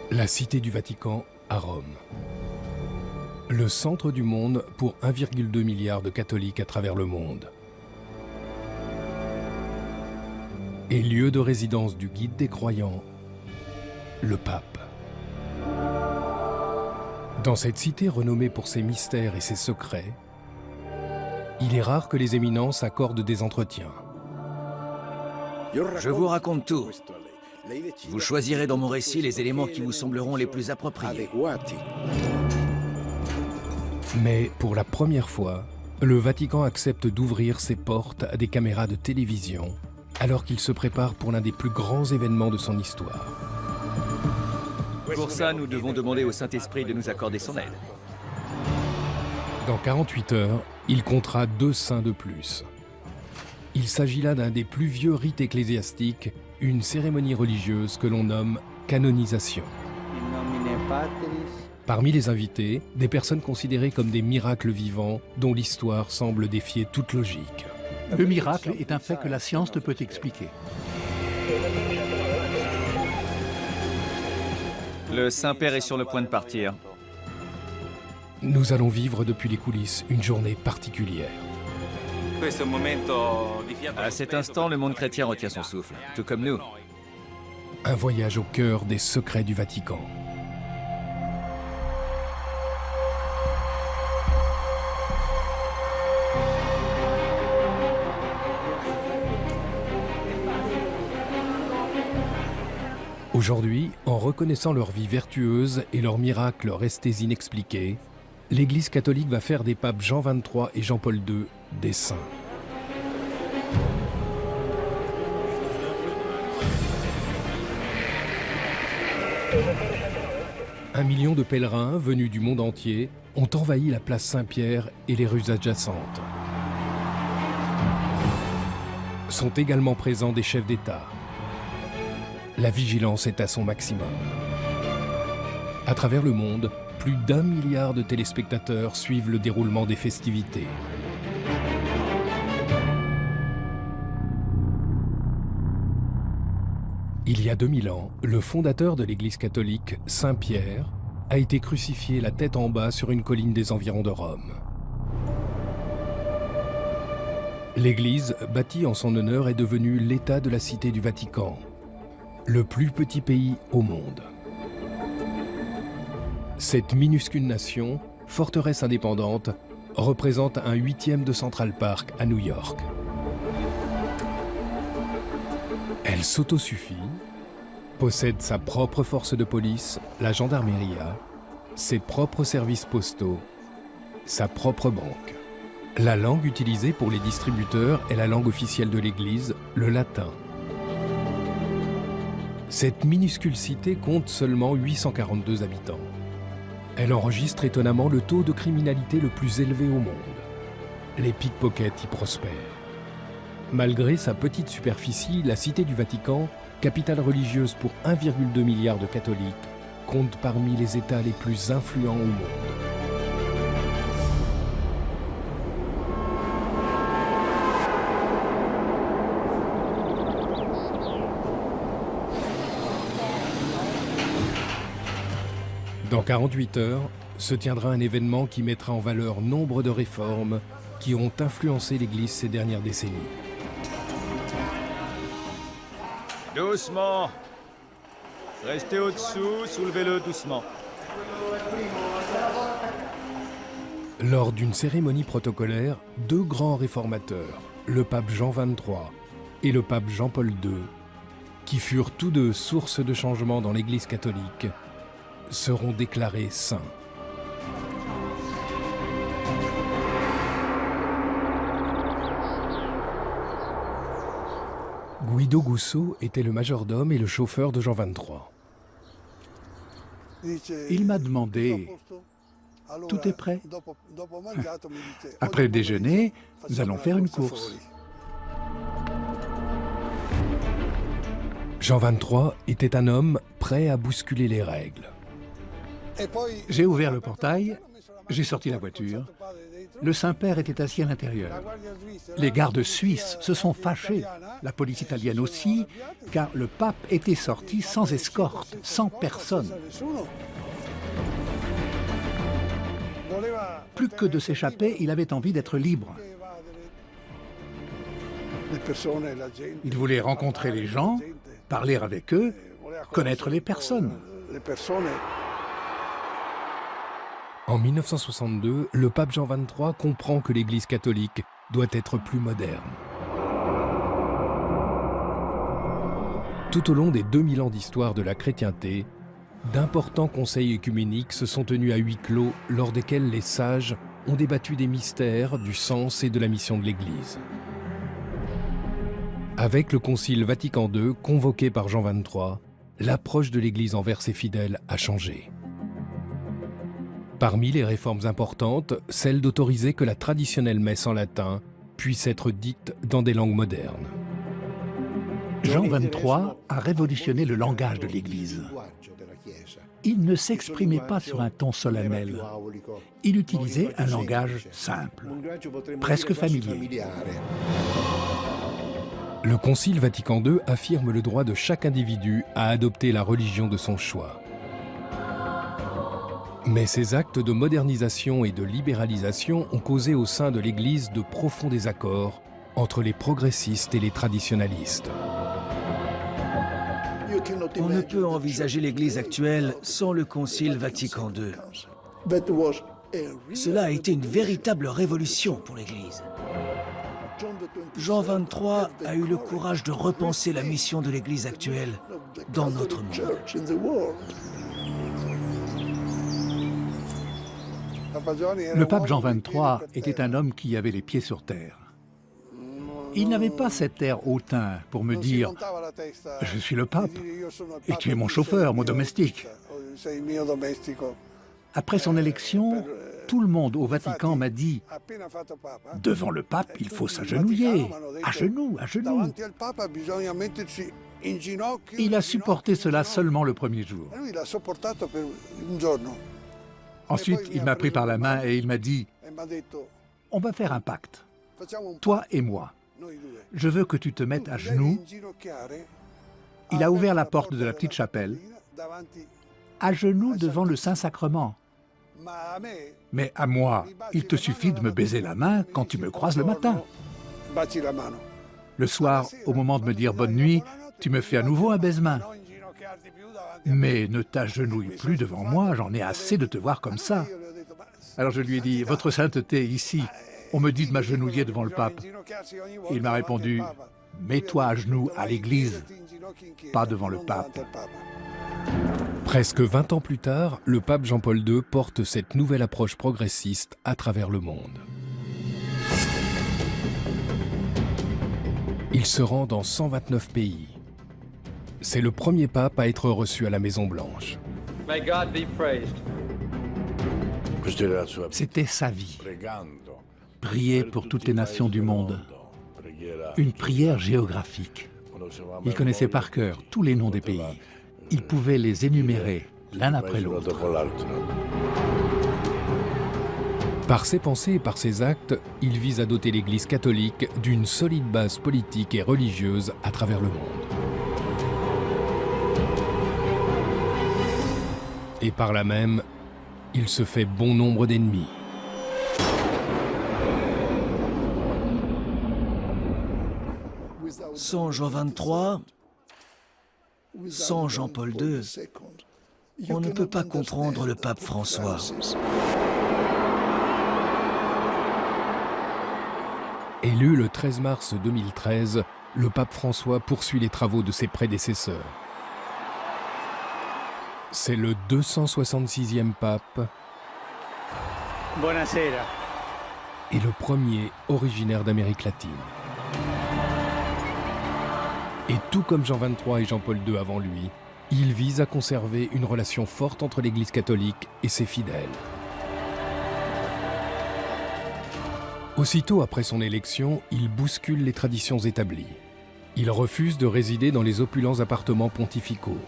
La Cité du Vatican à Rome. Le centre du monde pour 1,2 milliard de catholiques à travers le monde. Et lieu de résidence du guide des croyants, le pape. Dans cette cité renommée pour ses mystères et ses secrets, il est rare que les éminences accordent des entretiens. Je vous raconte tout. Vous choisirez dans mon récit les éléments qui vous sembleront les plus appropriés. Mais pour la première fois, le Vatican accepte d'ouvrir ses portes à des caméras de télévision alors qu'il se prépare pour l'un des plus grands événements de son histoire. Pour ça, nous devons demander au Saint-Esprit de nous accorder son aide. Dans 48 heures, il comptera 2 saints de plus. Il s'agit là d'un des plus vieux rites ecclésiastiques, une cérémonie religieuse que l'on nomme canonisation. Parmi les invités, des personnes considérées comme des miracles vivants dont l'histoire semble défier toute logique. Le miracle est un fait que la science ne peut expliquer. Le Saint-Père est sur le point de partir. Nous allons vivre depuis les coulisses une journée particulière. À cet instant, le monde chrétien retient son souffle, tout comme nous. Un voyage au cœur des secrets du Vatican. Aujourd'hui, en reconnaissant leur vie vertueuse et leurs miracles restés inexpliqués, l'Église catholique va faire des papes Jean XXIII et Jean-Paul II des saints. Un million de pèlerins venus du monde entier ont envahi la place Saint-Pierre et les rues adjacentes. Sont également présents des chefs d'État. La vigilance est à son maximum. À travers le monde, plus d'1 milliard de téléspectateurs suivent le déroulement des festivités. Il y a 2000 ans, le fondateur de l'Église catholique, Saint Pierre, a été crucifié la tête en bas sur une colline des environs de Rome. L'Église, bâtie en son honneur, est devenue l'État de la Cité du Vatican, le plus petit pays au monde. Cette minuscule nation, forteresse indépendante, représente un 8e de Central Park à New York. Elle s'autosuffit, possède sa propre force de police, la gendarmerie, ses propres services postaux, sa propre banque. La langue utilisée pour les distributeurs est la langue officielle de l'Église, le latin. Cette minuscule cité compte seulement 842 habitants. Elle enregistre étonnamment le taux de criminalité le plus élevé au monde. Les pickpockets y prospèrent. Malgré sa petite superficie, la Cité du Vatican, capitale religieuse pour 1,2 milliard de catholiques, compte parmi les États les plus influents au monde. Dans 48 heures, se tiendra un événement qui mettra en valeur nombre de réformes qui ont influencé l'Église ces dernières décennies. Doucement. Restez au-dessous, soulevez-le doucement. Lors d'une cérémonie protocolaire, 2 grands réformateurs, le pape Jean XXIII et le pape Jean-Paul II, qui furent tous deux source de changement dans l'Église catholique, seront déclarés saints. Guido Gusso était le majordome et le chauffeur de Jean XXIII. Il m'a demandé, « Tout est prêt ?» Après le déjeuner, nous allons faire une course. Jean XXIII était un homme prêt à bousculer les règles. J'ai ouvert le portail, j'ai sorti la voiture Le Saint-Père était assis à l'intérieur. Les gardes suisses se sont fâchés, la police italienne aussi, car le pape était sorti sans escorte, sans personne. Plus que de s'échapper, il avait envie d'être libre. Il voulait rencontrer les gens, parler avec eux, connaître les personnes. En 1962, le pape Jean XXIII comprend que l'Église catholique doit être plus moderne. Tout au long des 2000 ans d'histoire de la chrétienté, d'importants conseils œcuméniques se sont tenus à huis clos lors desquels les sages ont débattu des mystères, du sens et de la mission de l'Église. Avec le Concile Vatican II, convoqué par Jean XXIII, l'approche de l'Église envers ses fidèles a changé. Parmi les réformes importantes, celle d'autoriser que la traditionnelle messe en latin puisse être dite dans des langues modernes. Jean XXIII a révolutionné le langage de l'Église. Il ne s'exprimait pas sur un ton solennel. Il utilisait un langage simple, presque familier. Le Concile Vatican II affirme le droit de chaque individu à adopter la religion de son choix. Mais ces actes de modernisation et de libéralisation ont causé au sein de l'Église de profonds désaccords entre les progressistes et les traditionalistes. On ne peut envisager l'Église actuelle sans le Concile Vatican II. Cela a été une véritable révolution pour l'Église. Jean XXIII a eu le courage de repenser la mission de l'Église actuelle dans notre monde. Le pape Jean XXIII était un homme qui avait les pieds sur terre. Il n'avait pas cet air hautain pour me dire « Je suis le pape et tu es mon chauffeur, mon domestique ». Après son élection, tout le monde au Vatican m'a dit « Devant le pape, il faut s'agenouiller, à genoux, à genoux ». Il a supporté cela seulement le premier jour. Ensuite, il m'a pris par la main et il m'a dit « On va faire un pacte, toi et moi. Je veux que tu te mettes à genoux. » Il a ouvert la porte de la petite chapelle, à genoux devant le Saint-Sacrement. Mais à moi, il te suffit de me baiser la main quand tu me croises le matin. Le soir, au moment de me dire bonne nuit, tu me fais à nouveau un baise-main. Mais ne t'agenouille plus devant moi, j'en ai assez de te voir comme ça. Alors je lui ai dit, votre sainteté, ici, on me dit de m'agenouiller devant le pape. Il m'a répondu, mets-toi à genoux à l'église, pas devant le pape. Presque 20 ans plus tard, le pape Jean-Paul II porte cette nouvelle approche progressiste à travers le monde. Il se rend dans 129 pays. C'est le premier pape à être reçu à la Maison-Blanche. C'était sa vie. Prier pour toutes les nations du monde. Une prière géographique. Il connaissait par cœur tous les noms des pays. Il pouvait les énumérer l'un après l'autre. Par ses pensées et par ses actes, il vise à doter l'Église catholique d'une solide base politique et religieuse à travers le monde. Et par là même, il se fait bon nombre d'ennemis. Sans Jean XXIII, sans Jean-Paul II, on ne peut pas comprendre le pape François. Élu le 13 mars 2013, le pape François poursuit les travaux de ses prédécesseurs. C'est le 266e pape Buonasera. Et le premier originaire d'Amérique latine. Et tout comme Jean XXIII et Jean-Paul II avant lui, il vise à conserver une relation forte entre l'Église catholique et ses fidèles. Aussitôt après son élection, il bouscule les traditions établies. Il refuse de résider dans les opulents appartements pontificaux.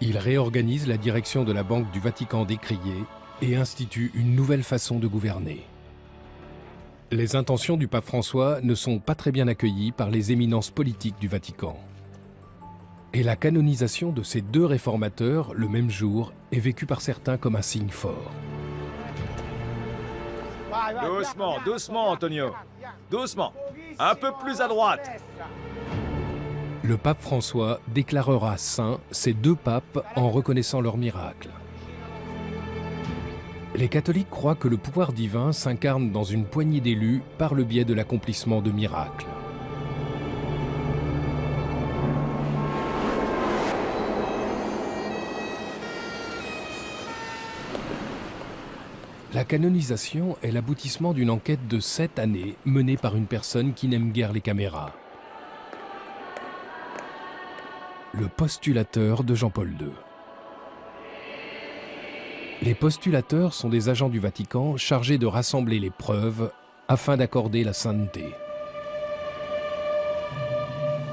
Il réorganise la direction de la Banque du Vatican décriée et institue une nouvelle façon de gouverner. Les intentions du pape François ne sont pas très bien accueillies par les éminences politiques du Vatican. Et la canonisation de ces deux réformateurs, le même jour, est vécue par certains comme un signe fort. Doucement, doucement, Antonio. Doucement. Un peu plus à droite. Le pape François déclarera saints ces deux papes en reconnaissant leur miracle. Les catholiques croient que le pouvoir divin s'incarne dans une poignée d'élus par le biais de l'accomplissement de miracles. La canonisation est l'aboutissement d'une enquête de 7 années menée par une personne qui n'aime guère les caméras. Le postulateur de Jean-Paul II. Les postulateurs sont des agents du Vatican chargés de rassembler les preuves afin d'accorder la sainteté.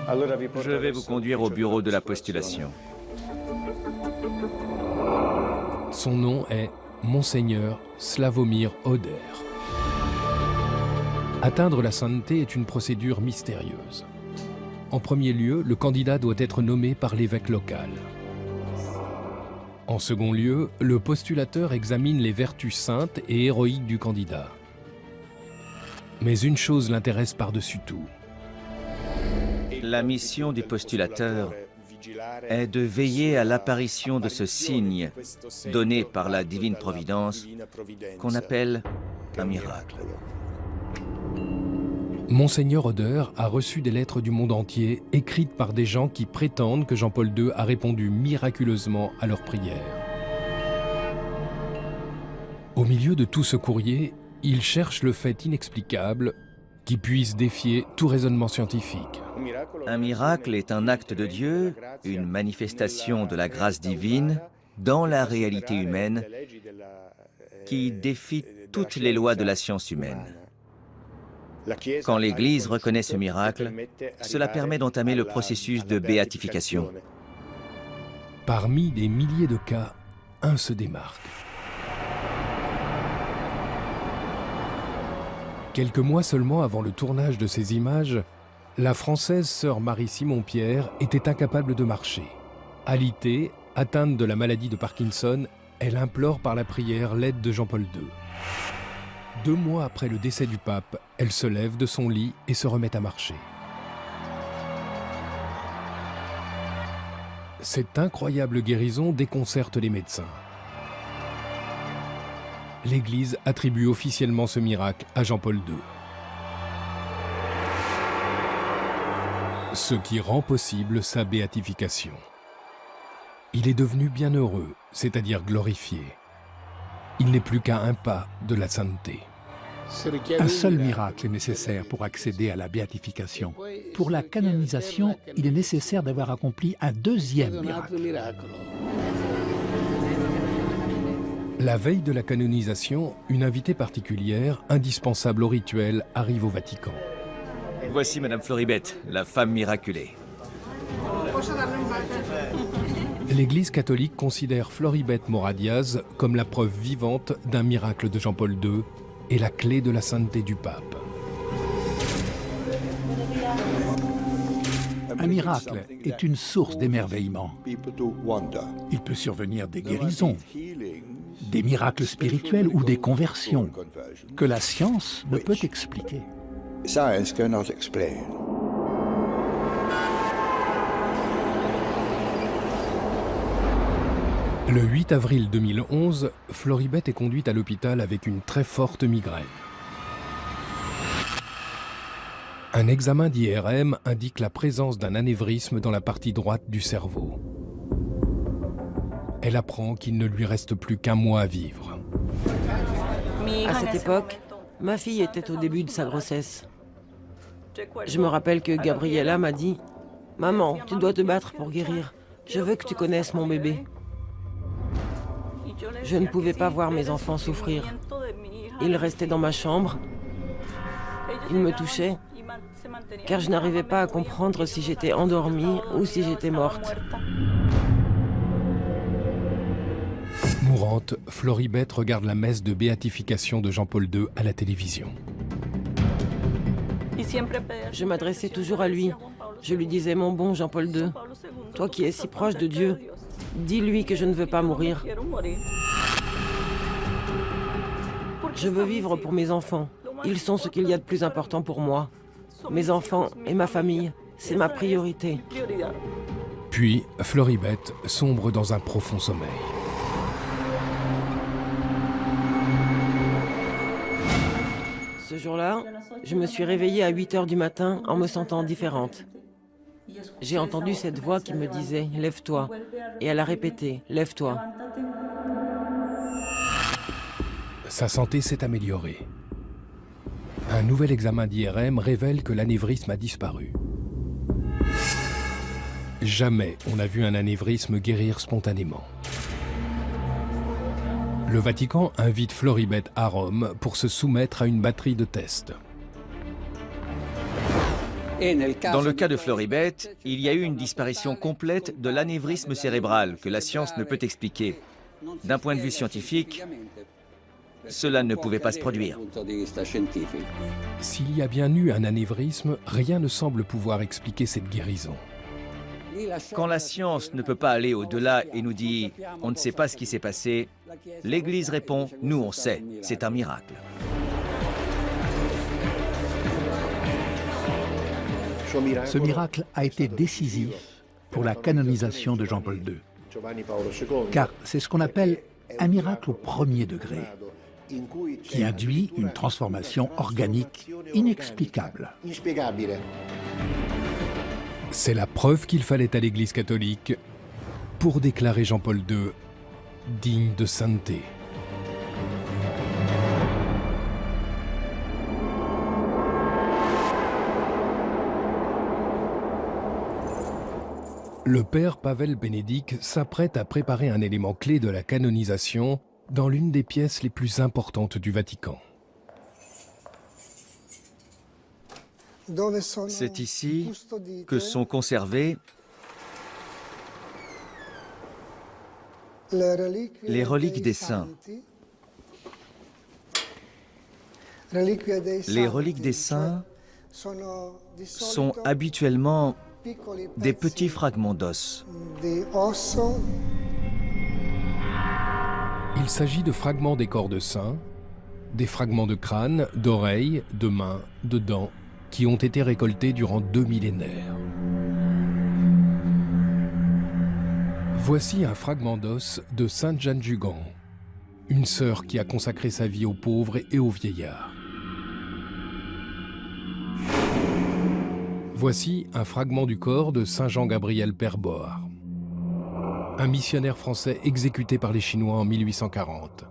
Je vais vous conduire au bureau de la postulation. Son nom est Monseigneur Slavomir Oder. Atteindre la sainteté est une procédure mystérieuse. En premier lieu, le candidat doit être nommé par l'évêque local. En second lieu, le postulateur examine les vertus saintes et héroïques du candidat. Mais une chose l'intéresse par-dessus tout. La mission du postulateur est de veiller à l'apparition de ce signe donné par la divine providence qu'on appelle un miracle. Monseigneur Oder a reçu des lettres du monde entier écrites par des gens qui prétendent que Jean-Paul II a répondu miraculeusement à leurs prières. Au milieu de tout ce courrier, il cherche le fait inexplicable qui puisse défier tout raisonnement scientifique. Un miracle est un acte de Dieu, une manifestation de la grâce divine dans la réalité humaine qui défie toutes les lois de la science humaine. Quand l'Église reconnaît ce miracle, cela permet d'entamer le processus de béatification. Parmi des milliers de cas, un se démarque. Quelques mois seulement avant le tournage de ces images, la Française sœur Marie-Simon-Pierre était incapable de marcher. Alitée, atteinte de la maladie de Parkinson, elle implore par la prière l'aide de Jean-Paul II. 2 mois après le décès du pape, elle se lève de son lit et se remet à marcher. Cette incroyable guérison déconcerte les médecins. L'Église attribue officiellement ce miracle à Jean-Paul II. Ce qui rend possible sa béatification. Il est devenu bienheureux, c'est-à-dire glorifié. Il n'est plus qu'à un pas de la sainteté. Un seul miracle est nécessaire pour accéder à la béatification. Pour la canonisation, il est nécessaire d'avoir accompli un deuxième miracle. La veille de la canonisation, une invitée particulière, indispensable au rituel, arrive au Vatican. Voici Madame Floribette, la femme miraculée. L'Église catholique considère Floribette Mora-Diaz comme la preuve vivante d'un miracle de Jean-Paul II et la clé de la sainteté du pape. Un miracle est une source d'émerveillement. Il peut survenir des guérisons, des miracles spirituels ou des conversions que la science ne peut expliquer. Le 8 avril 2011, Floribette est conduite à l'hôpital avec une très forte migraine. Un examen d'IRM indique la présence d'un anévrisme dans la partie droite du cerveau. Elle apprend qu'il ne lui reste plus qu'un mois à vivre. À cette époque, ma fille était au début de sa grossesse. Je me rappelle que Gabriella m'a dit « Maman, tu dois te battre pour guérir. Je veux que tu connaisses mon bébé. » Je ne pouvais pas voir mes enfants souffrir. Ils restaient dans ma chambre. Ils me touchaient, car je n'arrivais pas à comprendre si j'étais endormie ou si j'étais morte. Mourante, Floribette regarde la messe de béatification de Jean-Paul II à la télévision. Je m'adressais toujours à lui. Je lui disais, mon bon Jean-Paul II, toi qui es si proche de Dieu, dis-lui que je ne veux pas mourir. Je veux vivre pour mes enfants. Ils sont ce qu'il y a de plus important pour moi. Mes enfants et ma famille, c'est ma priorité. Puis, Floribert sombre dans un profond sommeil. Ce jour-là, je me suis réveillée à 8 h du matin en me sentant différente. J'ai entendu cette voix qui me disait « Lève-toi » et elle a répété « Lève-toi ». Sa santé s'est améliorée. Un nouvel examen d'IRM révèle que l'anévrisme a disparu. Jamais on n'a vu un anévrisme guérir spontanément. Le Vatican invite Floribert à Rome pour se soumettre à une batterie de tests. Dans le cas de Floribert, il y a eu une disparition complète de l'anévrisme cérébral que la science ne peut expliquer. D'un point de vue scientifique, cela ne pouvait pas se produire. S'il y a bien eu un anévrisme, rien ne semble pouvoir expliquer cette guérison. Quand la science ne peut pas aller au-delà et nous dit « on ne sait pas ce qui s'est passé », l'Église répond « nous on sait, c'est un miracle ». Ce miracle a été décisif pour la canonisation de Jean-Paul II, car c'est ce qu'on appelle un miracle au premier degré, qui induit une transformation organique inexplicable. C'est la preuve qu'il fallait à l'Église catholique pour déclarer Jean-Paul II digne de sainteté. Le père Pavel Bénédict s'apprête à préparer un élément clé de la canonisation dans l'une des pièces les plus importantes du Vatican. C'est ici que sont conservées les reliques des saints. Les reliques des saints sont habituellement des petits fragments d'os. Il s'agit de fragments des corps de saints, des fragments de crâne, d'oreilles, de mains, de dents, qui ont été récoltés durant 2 millénaires. Voici un fragment d'os de Sainte Jeanne Jugan, une sœur qui a consacré sa vie aux pauvres et aux vieillards. Voici un fragment du corps de Saint Jean-Gabriel Père Board, un missionnaire français exécuté par les Chinois en 1840.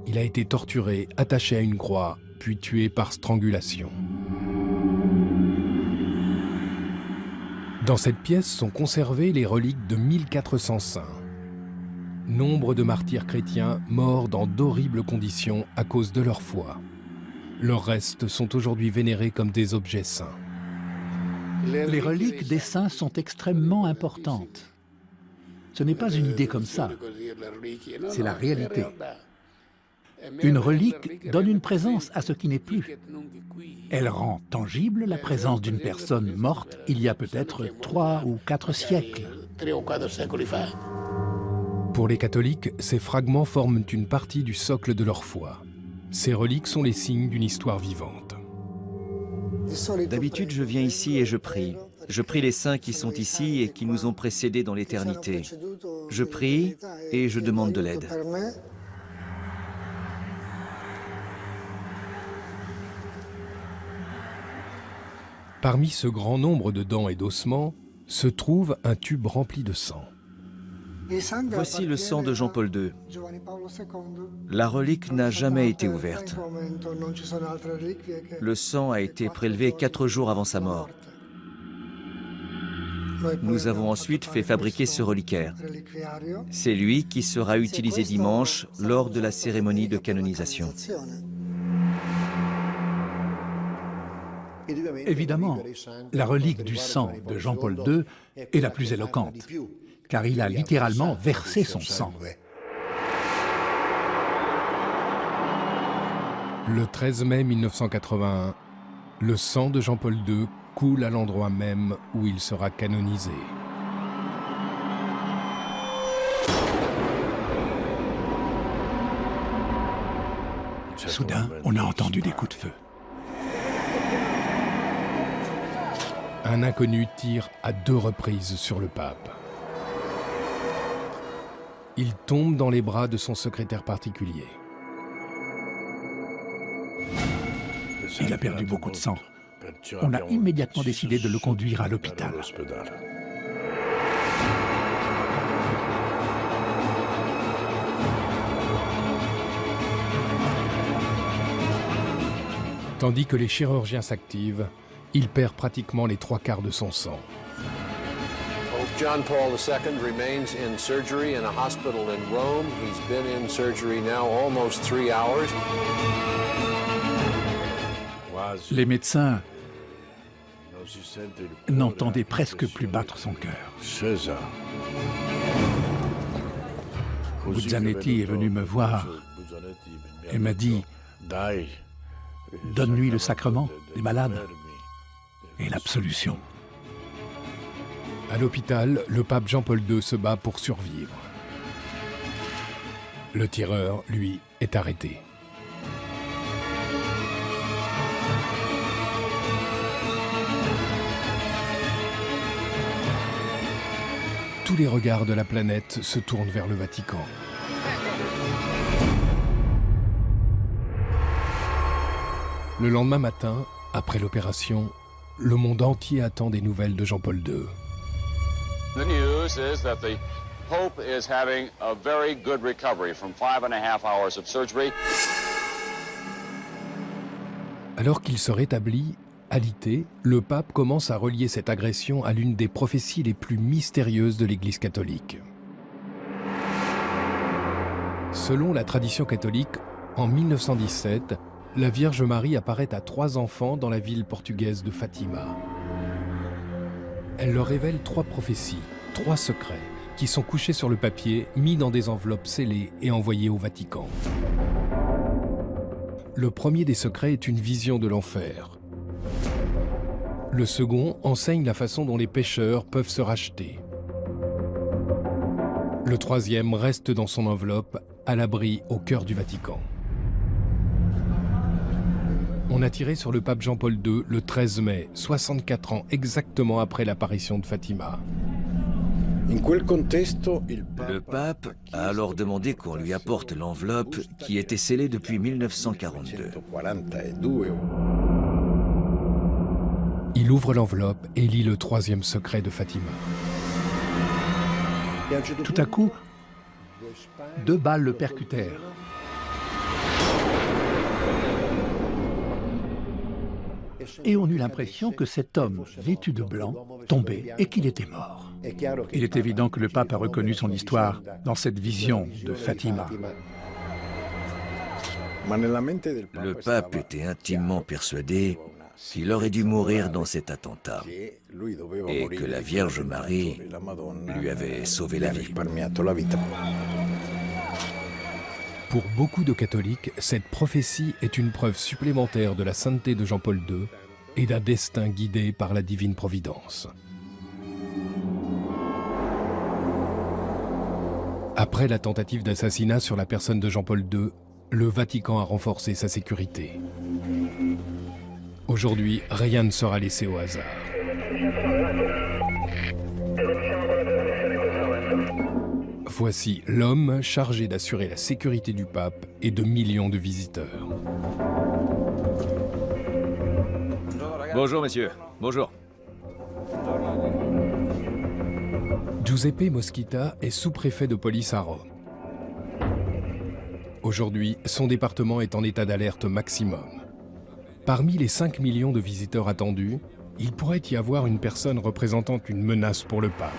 Il a été torturé, attaché à une croix, puis tué par strangulation. Dans cette pièce sont conservées les reliques de 1400 saints. Nombre de martyrs chrétiens morts dans d'horribles conditions à cause de leur foi. Leurs restes sont aujourd'hui vénérés comme des objets saints. Les reliques des saints sont extrêmement importantes. Ce n'est pas une idée comme ça, c'est la réalité. Une relique donne une présence à ce qui n'est plus. Elle rend tangible la présence d'une personne morte il y a peut-être 3 ou 4 siècles. Pour les catholiques, ces fragments forment une partie du socle de leur foi. Ces reliques sont les signes d'une histoire vivante. D'habitude, je viens ici et je prie. Je prie les saints qui sont ici et qui nous ont précédés dans l'éternité. Je prie et je demande de l'aide. Parmi ce grand nombre de dents et d'ossements se trouve un tube rempli de sang. Voici le sang de Jean-Paul II. La relique n'a jamais été ouverte. Le sang a été prélevé 4 jours avant sa mort. Nous avons ensuite fait fabriquer ce reliquaire. C'est lui qui sera utilisé dimanche lors de la cérémonie de canonisation. Évidemment, la relique du sang de Jean-Paul II est la plus éloquente, car il a littéralement versé son sang. Le 13 mai 1981, le sang de Jean-Paul II coule à l'endroit même où il sera canonisé. Soudain, on a entendu des coups de feu. Un inconnu tire à 2 reprises sur le pape. Il tombe dans les bras de son secrétaire particulier. Il a perdu beaucoup de sang. On a immédiatement décidé de le conduire à l'hôpital. Tandis que les chirurgiens s'activent, il perd pratiquement les 3/4 de son sang. Pope John Paul II remains in surgery in a hospital in Rome. He's been in surgery now almost 3 hours. Les médecins n'entendaient presque plus battre son cœur. Buzzanetti est venu me voir et m'a dit « Donne-lui le sacrement des malades et l'absolution. » À l'hôpital, le pape Jean-Paul II se bat pour survivre. Le tireur, lui, est arrêté. Tous les regards de la planète se tournent vers le Vatican. Le lendemain matin, après l'opération, le monde entier attend des nouvelles de Jean-Paul II. The news is that the Pope is having a very good recovery from 5.5 hours of surgery. Alors qu'il se rétablit, alité, le pape commence à relier cette agression à l'une des prophéties les plus mystérieuses de l'Église catholique. Selon la tradition catholique, en 1917, la Vierge Marie apparaît à 3 enfants dans la ville portugaise de Fatima. Elle leur révèle 3 prophéties, 3 secrets, qui sont couchés sur le papier, mis dans des enveloppes scellées et envoyés au Vatican. Le premier des secrets est une vision de l'enfer. Le second enseigne la façon dont les pécheurs peuvent se racheter. Le troisième reste dans son enveloppe, à l'abri au cœur du Vatican. On a tiré sur le pape Jean-Paul II le 13 mai, 64 ans exactement après l'apparition de Fatima. Le pape a alors demandé qu'on lui apporte l'enveloppe qui était scellée depuis 1942. Il ouvre l'enveloppe et lit le 3e secret de Fatima. Tout à coup, 2 balles le percutèrent. Et on eut l'impression que cet homme, vêtu de blanc, tombait et qu'il était mort. Il est évident que le pape a reconnu son histoire dans cette vision de Fatima. Le pape était intimement persuadé qu'il aurait dû mourir dans cet attentat et que la Vierge Marie lui avait sauvé la vie. Pour beaucoup de catholiques, cette prophétie est une preuve supplémentaire de la sainteté de Jean-Paul II et d'un destin guidé par la divine providence. Après la tentative d'assassinat sur la personne de Jean-Paul II, le Vatican a renforcé sa sécurité. Aujourd'hui, rien ne sera laissé au hasard. Voici l'homme chargé d'assurer la sécurité du pape et de millions de visiteurs. Bonjour, monsieur. Bonjour. Giuseppe Moschita est sous-préfet de police à Rome. Aujourd'hui, son département est en état d'alerte maximum. Parmi les 5 millions de visiteurs attendus, il pourrait y avoir une personne représentant une menace pour le pape.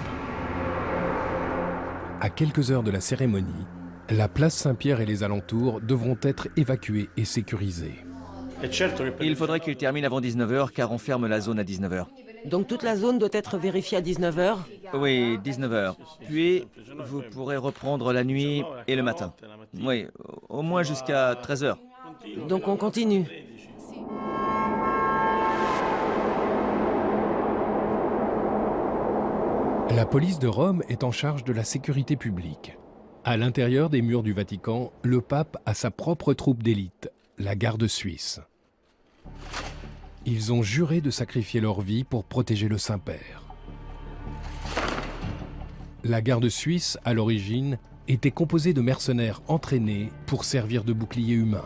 À quelques heures de la cérémonie, la place Saint-Pierre et les alentours devront être évacués et sécurisés. Il faudrait qu'il termine avant 19h car on ferme la zone à 19h. Donc toute la zone doit être vérifiée à 19h? Oui, 19h. Puis, vous pourrez reprendre la nuit et le matin. Oui, au moins jusqu'à 13h. Donc on continue. La police de Rome est en charge de la sécurité publique. À l'intérieur des murs du Vatican, le pape a sa propre troupe d'élite, la garde suisse. Ils ont juré de sacrifier leur vie pour protéger le Saint-Père. La garde suisse, à l'origine, était composée de mercenaires entraînés pour servir de bouclier humain.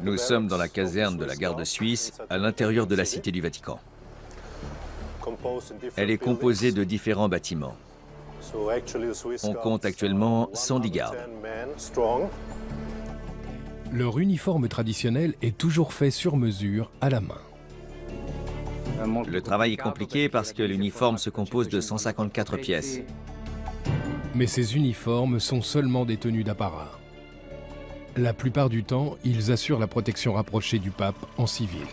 Nous sommes dans la caserne de la garde suisse, à l'intérieur de la cité du Vatican. Elle est composée de différents bâtiments. On compte actuellement 110 gardes. Leur uniforme traditionnel est toujours fait sur mesure, à la main. Le travail est compliqué parce que l'uniforme se compose de 154 pièces. Mais ces uniformes sont seulement des tenues d'apparat. La plupart du temps, ils assurent la protection rapprochée du pape en civil.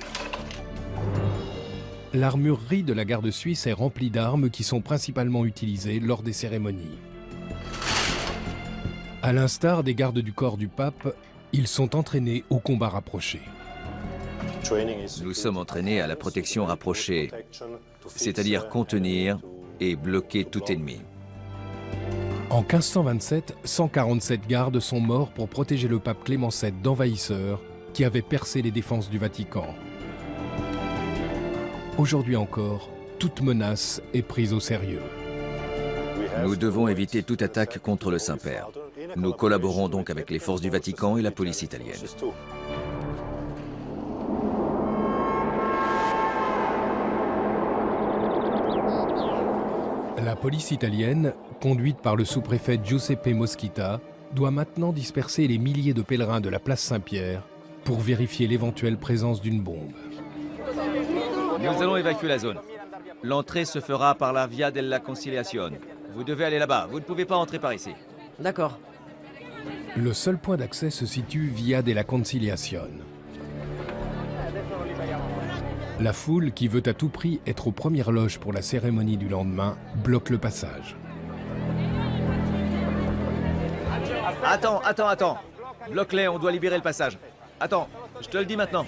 L'armurerie de la garde suisse est remplie d'armes qui sont principalement utilisées lors des cérémonies. À l'instar des gardes du corps du pape, ils sont entraînés au combat rapproché. Nous sommes entraînés à la protection rapprochée, c'est-à-dire contenir et bloquer tout ennemi. En 1527, 147 gardes sont morts pour protéger le pape Clément VII d'envahisseurs qui avaient percé les défenses du Vatican. Aujourd'hui encore, toute menace est prise au sérieux. Nous devons éviter toute attaque contre le Saint-Père. Nous collaborons donc avec les forces du Vatican et la police italienne. La police italienne, conduite par le sous-préfet Giuseppe Moschita, doit maintenant disperser les milliers de pèlerins de la place Saint-Pierre pour vérifier l'éventuelle présence d'une bombe. Nous allons évacuer la zone. L'entrée se fera par la Via della Conciliazione. Vous devez aller là-bas, vous ne pouvez pas entrer par ici. D'accord. Le seul point d'accès se situe Via della Conciliazione. La foule, qui veut à tout prix être aux premières loges pour la cérémonie du lendemain, bloque le passage. Attends. Bloque-les, on doit libérer le passage. Attends, je te le dis maintenant.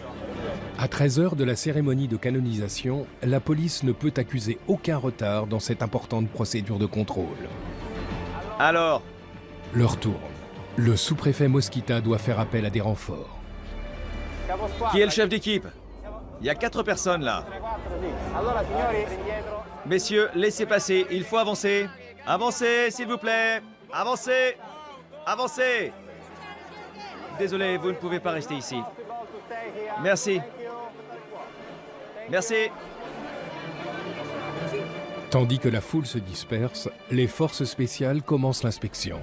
À 13h de la cérémonie de canonisation, la police ne peut accuser aucun retard dans cette importante procédure de contrôle. Alors, Leur tourne. Le sous-préfet Moschita doit faire appel à des renforts. qui est le chef d'équipe? Il y a 4 personnes là. Messieurs, laissez passer, il faut avancer. Avancez, s'il vous plaît. Avancez. Avancez. Désolé, vous ne pouvez pas rester ici. Merci. Merci. Tandis que la foule se disperse, les forces spéciales commencent l'inspection,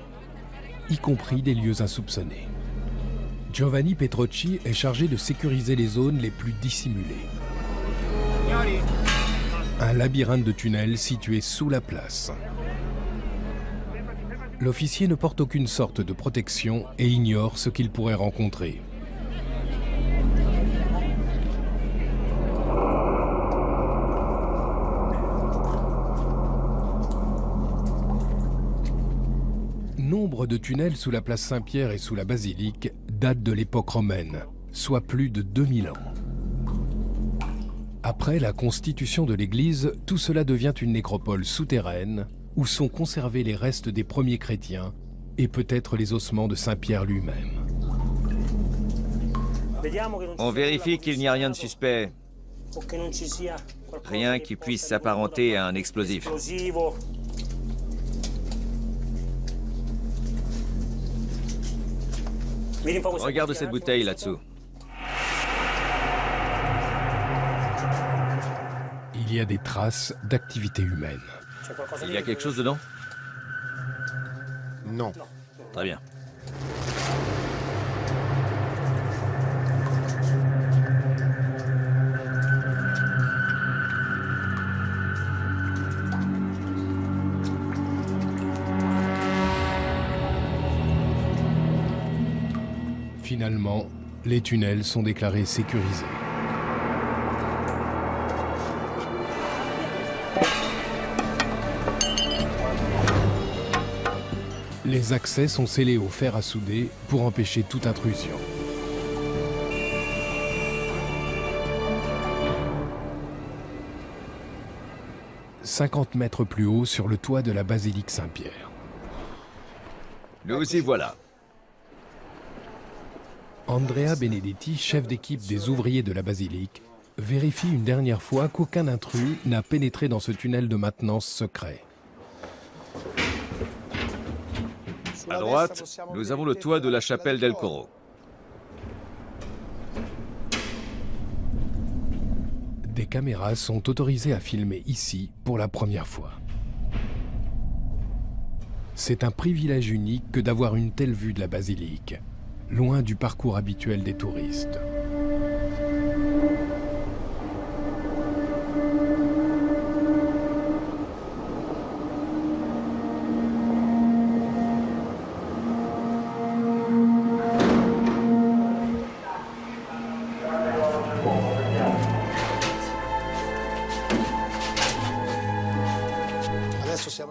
y compris des lieux insoupçonnés. Giovanni Petrocci est chargé de sécuriser les zones les plus dissimulées. Un labyrinthe de tunnels situé sous la place. L'officier ne porte aucune sorte de protection et ignore ce qu'il pourrait rencontrer. Nombre de tunnels sous la place Saint-Pierre et sous la basilique datent de l'époque romaine, soit plus de 2000 ans. Après la constitution de l'église, tout cela devient une nécropole souterraine où sont conservés les restes des premiers chrétiens et peut-être les ossements de Saint-Pierre lui-même. On vérifie qu'il n'y a rien de suspect. Rien qui puisse s'apparenter à un explosif. Regarde cette bouteille là-dessous. Il y a des traces d'activité humaine. Il y a quelque chose dedans? Non. Très bien. Finalement, les tunnels sont déclarés sécurisés. Les accès sont scellés au fer à souder pour empêcher toute intrusion. « 50 mètres plus haut sur le toit de la basilique Saint-Pierre. Nous y voilà. Andrea Benedetti, chef d'équipe des ouvriers de la basilique, vérifie une dernière fois qu'aucun intrus n'a pénétré dans ce tunnel de maintenance secret. À droite, nous avons le toit de la chapelle del Coro. Des caméras sont autorisées à filmer ici pour la première fois. C'est un privilège unique que d'avoir une telle vue de la basilique, loin du parcours habituel des touristes.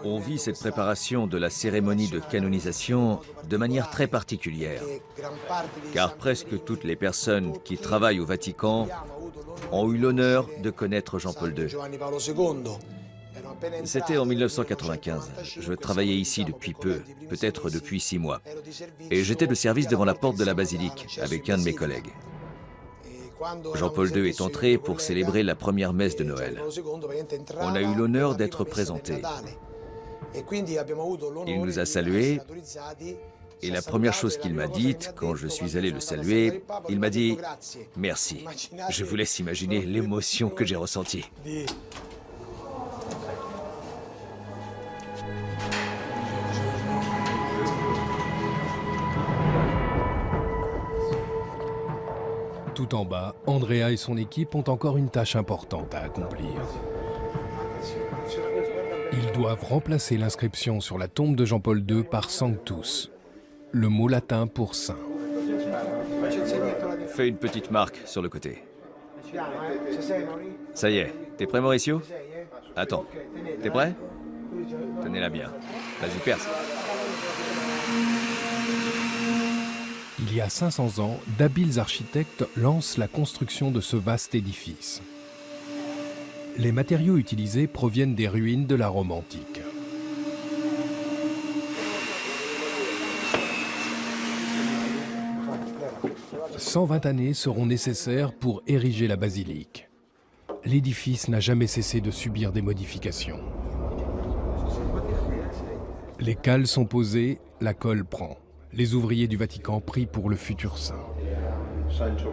On vit cette préparation de la cérémonie de canonisation de manière très particulière, car presque toutes les personnes qui travaillent au Vatican ont eu l'honneur de connaître Jean-Paul II. C'était en 1995. Je travaillais ici depuis peu, peut-être depuis 6 mois. Et j'étais de service devant la porte de la basilique avec un de mes collègues. Jean-Paul II est entré pour célébrer la première messe de Noël. On a eu l'honneur d'être présentés. Il nous a salués et la première chose qu'il m'a dite quand je suis allé le saluer, il m'a dit « Merci ». Je vous laisse imaginer l'émotion que j'ai ressentie. Tout en bas, Andrea et son équipe ont encore une tâche importante à accomplir. Ils doivent remplacer l'inscription sur la tombe de Jean-Paul II par Sanctus, le mot latin pour saint. Fais une petite marque sur le côté. Ça y est, t'es prêt Mauricio? Attends, t'es prêt? Tenez-la bien. Vas-y, perce. Il y a 500 ans, d'habiles architectes lancent la construction de ce vaste édifice. Les matériaux utilisés proviennent des ruines de la Rome antique. « 120 années seront nécessaires pour ériger la basilique. L'édifice n'a jamais cessé de subir des modifications. Les cales sont posées, la colle prend. Les ouvriers du Vatican prient pour le futur saint.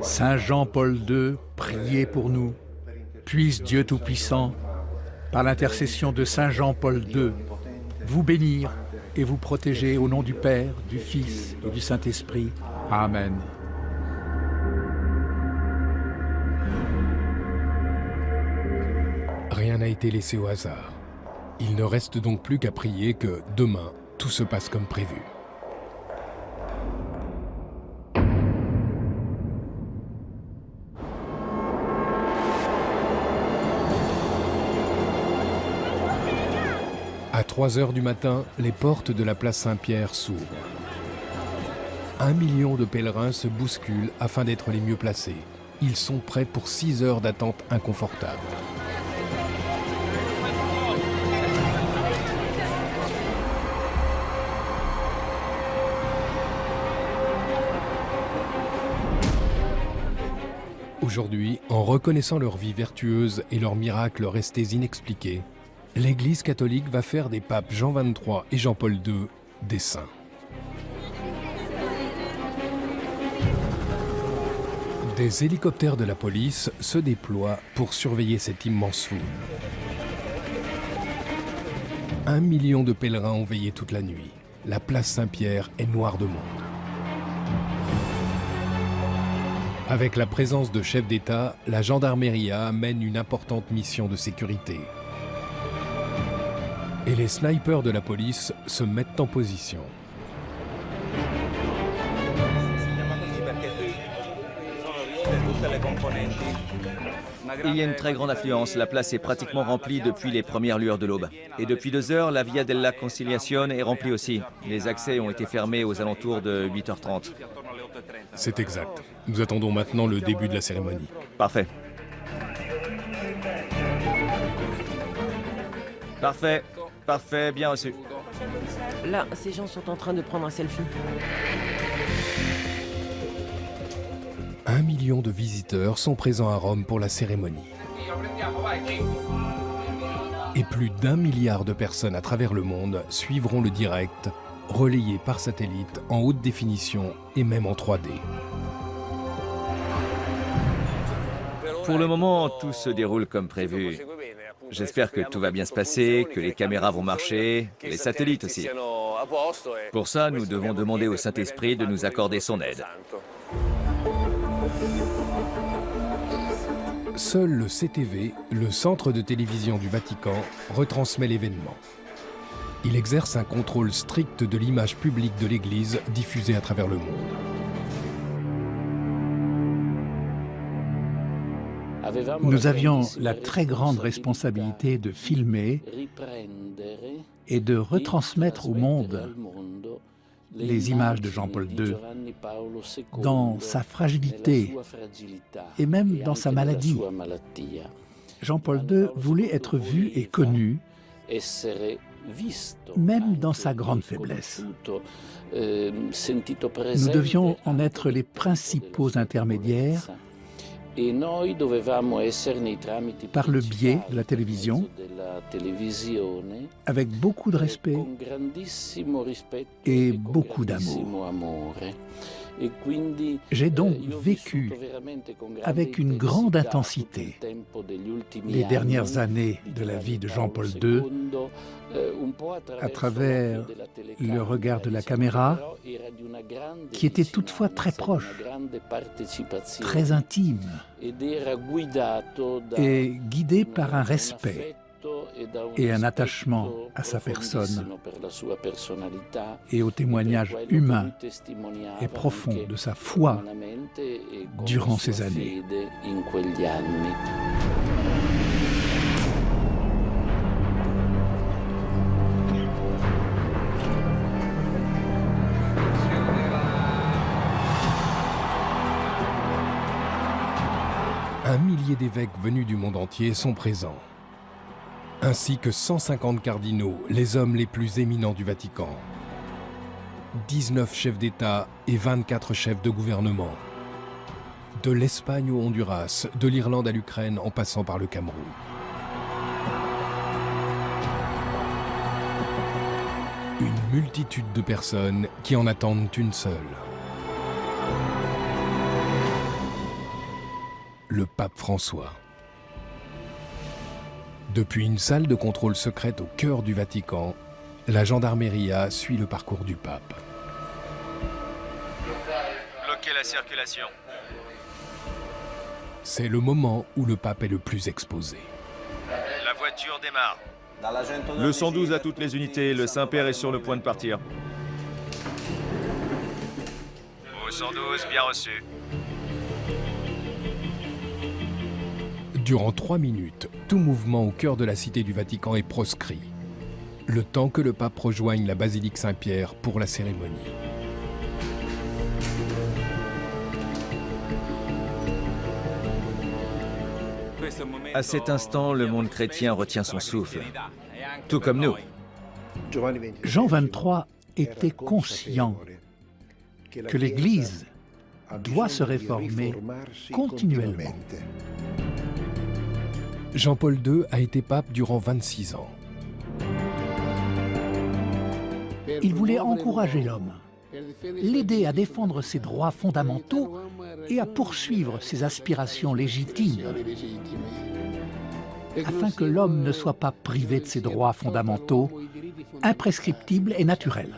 Saint Jean-Paul II, priez pour nous. Puisse Dieu Tout-Puissant, par l'intercession de Saint Jean-Paul II, vous bénir et vous protéger au nom du Père, du Fils et du Saint-Esprit. Amen. Rien n'a été laissé au hasard. Il ne reste donc plus qu'à prier que, demain, tout se passe comme prévu. À 3 heures du matin, les portes de la place Saint-Pierre s'ouvrent. 1 million de pèlerins se bousculent afin d'être les mieux placés. Ils sont prêts pour 6 heures d'attente inconfortable. Aujourd'hui, en reconnaissant leur vie vertueuse et leurs miracles restés inexpliqués, l'Église catholique va faire des papes Jean XXIII et Jean-Paul II des saints. Des hélicoptères de la police se déploient pour surveiller cette immense foule. 1 million de pèlerins ont veillé toute la nuit. La place Saint-Pierre est noire de monde. Avec la présence de chefs d'État, la gendarmerie mène une importante mission de sécurité. Et les snipers de la police se mettent en position. Il y a une très grande affluence. La place est pratiquement remplie depuis les premières lueurs de l'aube. Et depuis 2 heures, la Via della Conciliazione est remplie aussi. Les accès ont été fermés aux alentours de 8h30. C'est exact. Nous attendons maintenant le début de la cérémonie. Parfait. Parfait. Parfait, bien reçu. Là, ces gens sont en train de prendre un selfie. 1 million de visiteurs sont présents à Rome pour la cérémonie. Et plus d'1 milliard de personnes à travers le monde suivront le direct, relayé par satellite en haute définition et même en 3D. Pour le moment, tout se déroule comme prévu. J'espère que tout va bien se passer, que les caméras vont marcher, les satellites aussi. Pour ça, nous devons demander au Saint-Esprit de nous accorder son aide. Seul le CTV, le centre de télévision du Vatican, retransmet l'événement. Il exerce un contrôle strict de l'image publique de l'Église diffusée à travers le monde. Nous avions la très grande responsabilité de filmer et de retransmettre au monde les images de Jean-Paul II dans sa fragilité et même dans sa maladie. Jean-Paul II voulait être vu et connu, même dans sa grande faiblesse. Nous devions en être les principaux intermédiaires par le biais de la télévision, avec beaucoup de respect et beaucoup d'amour. J'ai donc vécu avec une grande intensité les dernières années de la vie de Jean-Paul II à travers le regard de la caméra, qui était toutefois très proche, très intime et guidé par un respect et un attachement à sa personne et au témoignage humain et profond de sa foi durant ces années. Un millier d'évêques venus du monde entier sont présents, ainsi que 150 cardinaux, les hommes les plus éminents du Vatican, 19 chefs d'État et 24 chefs de gouvernement, de l'Espagne au Honduras, de l'Irlande à l'Ukraine en passant par le Cameroun. Une multitude de personnes qui en attendent une seule. Le pape François. Depuis une salle de contrôle secrète au cœur du Vatican, la gendarmeria suit le parcours du pape. Bloquez la circulation. C'est le moment où le pape est le plus exposé. La voiture démarre. Le 112 à toutes les unités, le Saint-Père est sur le point de partir. Au 112, bien reçu. Durant 3 minutes, tout mouvement au cœur de la cité du Vatican est proscrit, le temps que le pape rejoigne la basilique Saint-Pierre pour la cérémonie. À cet instant, le monde chrétien retient son souffle, tout comme nous. Jean XXIII était conscient que l'Église doit se réformer continuellement. Jean-Paul II a été pape durant 26 ans. Il voulait encourager l'homme, l'aider à défendre ses droits fondamentaux et à poursuivre ses aspirations légitimes, afin que l'homme ne soit pas privé de ses droits fondamentaux, imprescriptibles et naturels.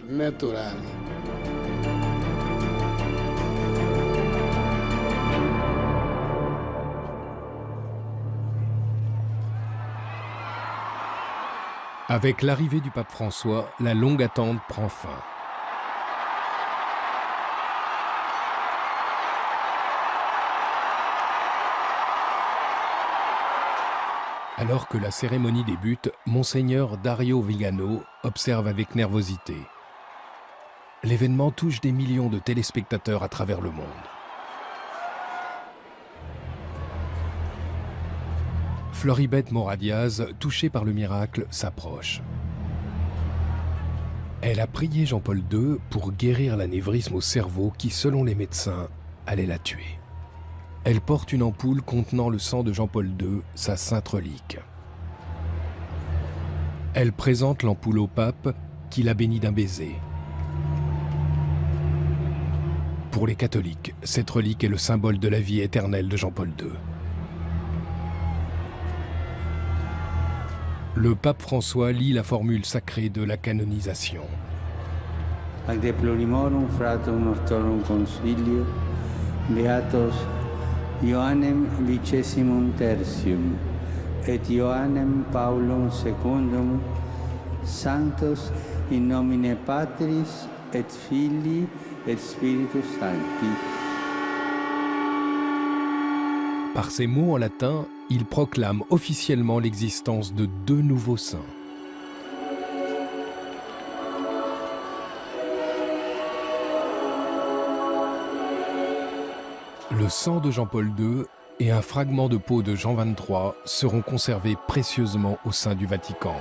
Avec l'arrivée du pape François, la longue attente prend fin. Alors que la cérémonie débute, Monseigneur Dario Vigano observe avec nervosité. L'événement touche des millions de téléspectateurs à travers le monde. Floribette Mora-Diaz, touchée par le miracle, s'approche. Elle a prié Jean-Paul II pour guérir l'anévrisme au cerveau qui, selon les médecins, allait la tuer. Elle porte une ampoule contenant le sang de Jean-Paul II, sa sainte relique. Elle présente l'ampoule au pape, qui la bénit d'un baiser. Pour les catholiques, cette relique est le symbole de la vie éternelle de Jean-Paul II. Le pape François lit la formule sacrée de la canonisation. Ac deplorimorum fratum Nortorum Consilio, Beatos Ioannem Vicesimum Tertium et Ioannem Paulum Secundum, Sanctos in nomine Patris et Filii et Spiritus Sancti. Par ces mots en latin, il proclame officiellement l'existence de 2 nouveaux saints. Le sang de Jean-Paul II et un fragment de peau de Jean XXIII seront conservés précieusement au sein du Vatican.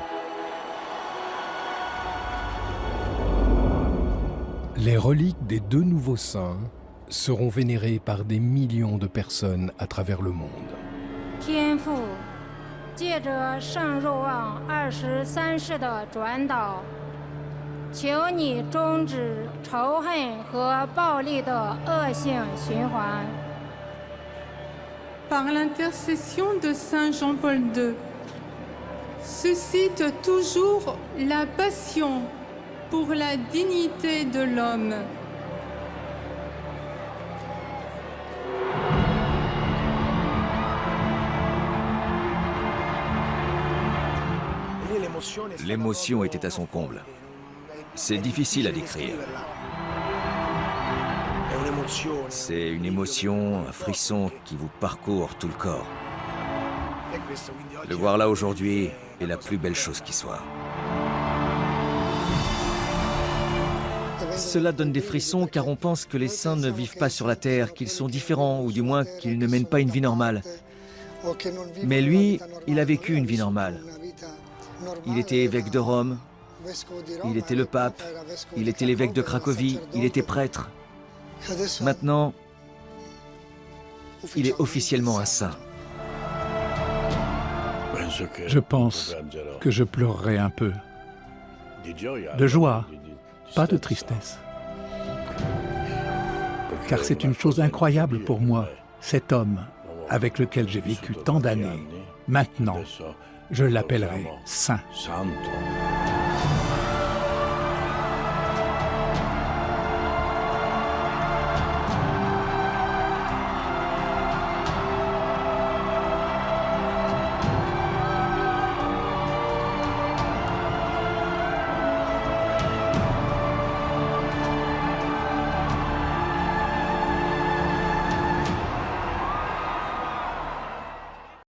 Les reliques des 2 nouveaux saints seront vénérées par des millions de personnes à travers le monde. 天父，借着圣若望23世的转导，求你终止仇恨和暴力的恶性循环。 Par l'intercession de Saint Jean-Paul II, suscite toujours la passion pour la dignité de l'homme. L'émotion était à son comble. C'est difficile à décrire. C'est une émotion, un frisson qui vous parcourt tout le corps. Le voir là aujourd'hui est la plus belle chose qui soit. Cela donne des frissons car on pense que les saints ne vivent pas sur la terre, qu'ils sont différents ou du moins qu'ils ne mènent pas une vie normale. Mais lui, il a vécu une vie normale. Il était évêque de Rome, il était le pape, il était l'évêque de Cracovie, il était prêtre. Maintenant, il est officiellement un saint. Je pense que je pleurerai un peu. De joie, pas de tristesse. Car c'est une chose incroyable pour moi, cet homme avec lequel j'ai vécu tant d'années. Maintenant, je l'appellerai saint.